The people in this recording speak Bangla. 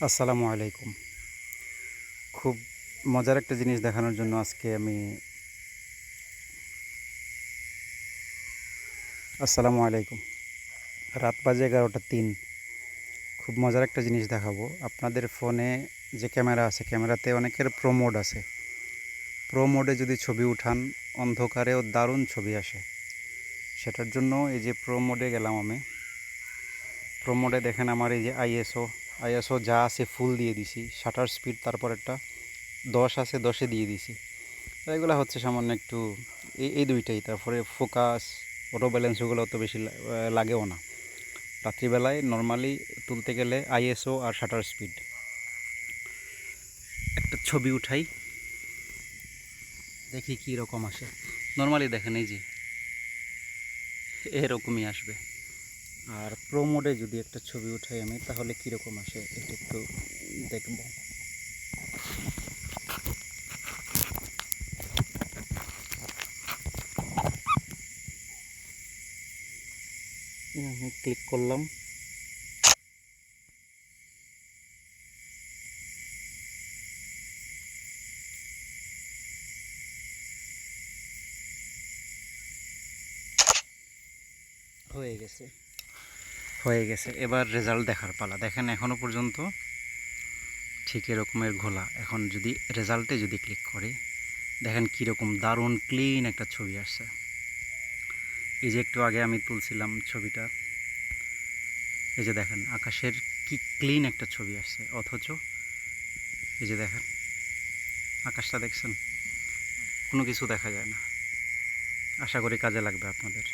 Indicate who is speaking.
Speaker 1: আসসালামু আলাইকুম। খুব মজার একটা জিনিস দেখানোর জন্য আজকে আমি আসসালামু আলাইকুম। রাত বাজে 11:03। খুব মজার একটা জিনিস দেখাবো। আপনাদের ফোনে যে ক্যামেরা আছে, ক্যামেরাতে অনেকের প্রো মোড আছে। প্রো মোডে যদি ছবি উঠান, অন্ধকারেও দারুণ ছবি আসে। সেটার জন্য এই যে প্রো মোডে গেলাম আমি। প্রো মোডে দেখেন আমার এই যে আইএসও যা আছে ফুল দিয়ে দিছি। শাটার স্পিড তারপর একটা 10 আছে, 10-এ দিয়ে দিছি। এগুলো হচ্ছে সামান্য একটু এই দুইটাই। তারপরে ফোকাস, অটো ব্যালেন্স ওগুলো অত বেশি লাগেও না। রাত্রিবেলায় নর্মালি তুলতে গেলে আইএসও আর শাটার স্পিড। একটা ছবি উঠাই, দেখি কী রকম আসে। নর্মালি দেখেন এই যে এরকমই আসবে। আর প্রো মোডে যদি একটা ছবি উঠাই আমি, তাহলে কীরকম আসে এটা একটু দেখব। আমি ক্লিক করলাম, হয়ে গেছে। এবার রেজাল্ট দেখার পালা। দেখেন এখনও পর্যন্ত ঠিক এরকমের ঘোলা। এখন যদি রেজাল্টে যদি ক্লিক করি, দেখেন কীরকম দারুণ ক্লিন একটা ছবি আসছে। এই যে একটু আগে আমি তুলছিলাম ছবিটা, এই যে দেখেন আকাশের কি ক্লিন একটা ছবি আসছে। অথচ এই যে দেখেন আকাশটা দেখছেন, কোনো কিছু দেখা যায় না। আশা করি কাজে লাগবে আপনাদের।